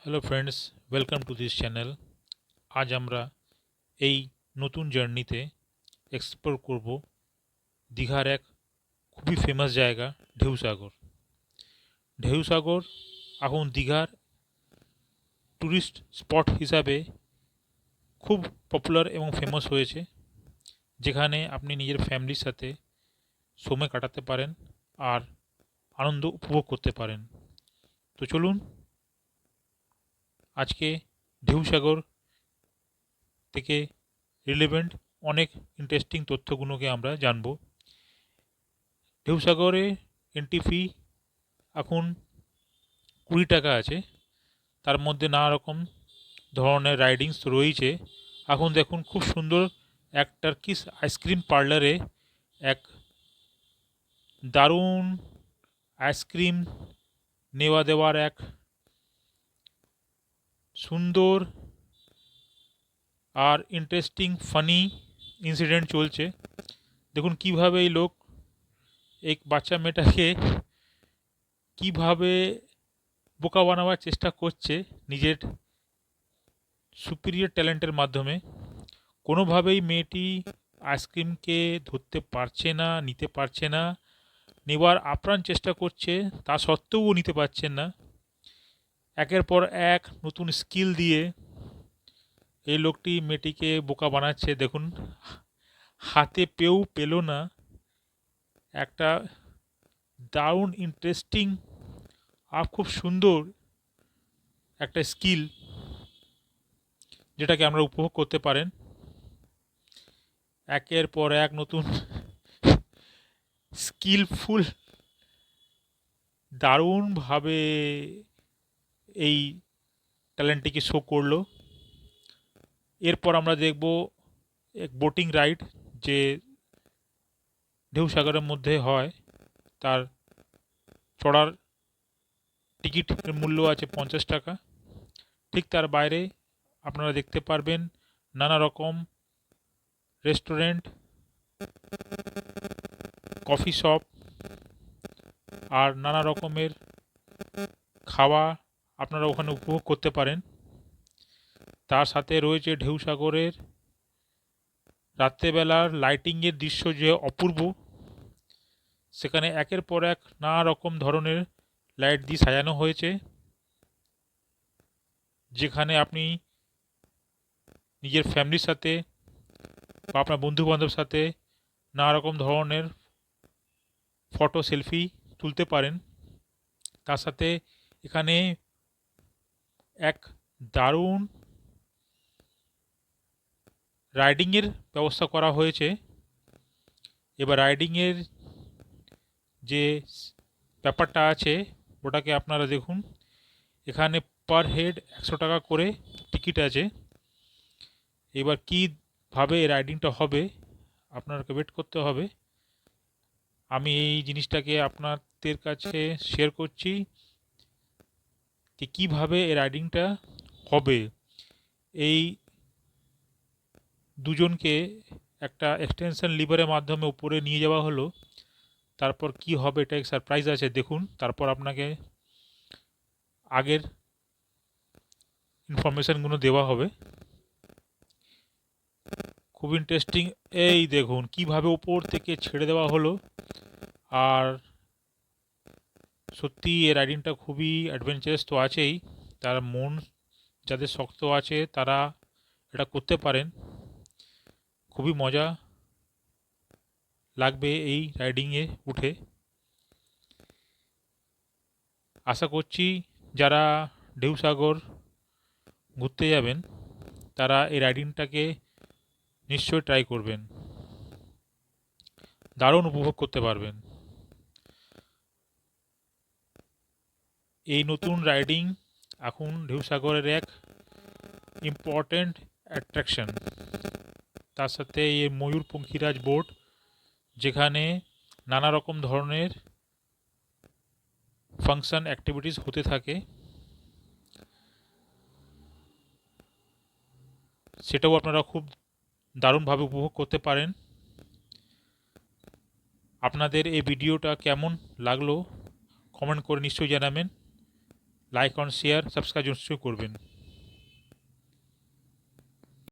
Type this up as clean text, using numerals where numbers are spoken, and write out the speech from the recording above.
Hello friends, welcome to this channel. আজ আমরা এই নতুন জার্নিতে এক্সপ্লোর করব দীঘার এক খুবই ফেমাস জায়গা ঢেউসাগর। ঢেউসাগর এখন দীঘার ট্যুরিস্ট স্পট হিসাবে খুব পপুলার এবং ফেমাস হয়েছে, যেখানে আপনি নিজের ফ্যামিলির সাথে সময় কাটাতে পারেন আর আনন্দ উপভোগ করতে পারেন। তো চলুন আজকে ঢেউসাগর থেকে রিলেভেন্ট অনেক ইন্টারেস্টিং তথ্যগুলোকে আমরা জানব। ঢেউসাগরে এন্ট্রি ফি এখন 20 টাকা আছে। তার মধ্যে নানা রকম ধরনের রাইডিংস রয়েছে। এখন দেখুন, খুব সুন্দর এক টার্কিশ আইসক্রিম পার্লারে এক দারুণ আইসক্রিম নেওয়া দেওয়ার এক সুন্দর আর ইন্টারেস্টিং ফানি ইনসিডেন্ট চলছে। দেখুন কিভাবে এই লোক এক বাচ্চা মেয়েটাকে কিভাবে বোকা বানাবার চেষ্টা করছে নিজের সুপিরিয়র ট্যালেন্টের মাধ্যমে। কোনোভাবেই মেয়েটি আইসক্রিমকে ধরতে পারছে না, নিতে পারছে না। নেবার আপ্রাণ চেষ্টা করছে, তা সত্ত্বেও ও নিতে পারছেন না। একের পর এক নতুন স্কিল দিয়ে এই লোকটি মেয়েটিকে বোকা বানাচ্ছে। দেখুন, হাতে পেয়েও পেল না একটা দারুণ ইন্টারেস্টিং আর খুব সুন্দর একটা স্কিল, যেটাকে আমরা উপভোগ করতে পারেন। একের পর এক নতুন স্কিলফুল দারুণভাবে এই ট্যালেন্টটিকে শো করলো। এরপর আমরা দেখব এক বোটিং রাইড, যে ঢেউসাগরের মধ্যে হয়। তার চড়ার টিকিটের মূল্য আছে 50 টাকা। ঠিক তার বাইরে আপনারা দেখতে পারবেন নানা রকম রেস্টুরেন্ট, কফি শপ আর নানা রকমের খাওয়া আপনারা ওখানে উপভোগ করতে পারেন। তার সাথে রয়েছে ঢেউসাগরের রাত্রেবেলার লাইটিংয়ের দৃশ্য যে অপূর্ব। সেখানে একের পর এক নানা রকম ধরনের লাইট দিয়ে সাজানো হয়েছে, যেখানে আপনি নিজের ফ্যামিলির সাথে বা আপনার বন্ধুবান্ধবের সাথে নানা রকম ধরনের ফটো সেলফি তুলতে পারেন। তার সাথে এখানে এক দারুণ রাইডিংয়ের ব্যবস্থা করা হয়েছে। এবার রাইডিংয়ের যে ব্যাপারটা আছে ওটাকে আপনারা দেখুন। এখানে পার হেড 100 টাকা করে টিকিট আছে। এবার কীভাবে রাইডিংটা হবে আপনাকে ওয়েট করতে হবে। আমি এই জিনিসটাকে আপনাদের কাছে শেয়ার করছি যে কীভাবে এই রাইডিংটা হবে। এই দুজনকে একটা এক্সটেনশন লিভারের মাধ্যমে উপরে নিয়ে যাওয়া হলো। তারপর কি হবে এটা এক সারপ্রাইজ আছে, দেখুন। তারপর আপনাকে আগের ইনফরমেশানগুলো দেওয়া হবে। খুব ইন্টারেস্টিং। এই দেখুন কিভাবে উপর থেকে ছেড়ে দেওয়া হলো। আর সত্যি এই রাইডিংটা খুবই অ্যাডভেঞ্চারাস তো আছেই, তার মন যাদের শক্ত আছে তারা এটা করতে পারেন। খুবই মজা লাগবে এই রাইডিংয়ে উঠে। আশা করছি যারা ঢেউসাগর ঘুরতে যাবেন তারা এই রাইডিংটাকে নিশ্চয়ই ট্রাই করবেন, দারুণ উপভোগ করতে পারবেন। এই নতুন রাইডিং এখন ঢেউসাগরের এক ইম্পর্ট্যান্ট অ্যাট্রাকশন। তার সাথে এই ময়ূর পঙ্খিরাজ বোট, যেখানে নানা রকম ধরনের ফাংশন অ্যাক্টিভিটিস হতে থাকে, সেটাও আপনারা খুব দারুণভাবে উপভোগ করতে পারেন। আপনাদের এই ভিডিওটা কেমন লাগলো কমেন্ট করে নিশ্চয়ই জানাবেন। লাইক অন শেয়ার সাবস্ক্রাইব নিশ্চয়ই করবেন।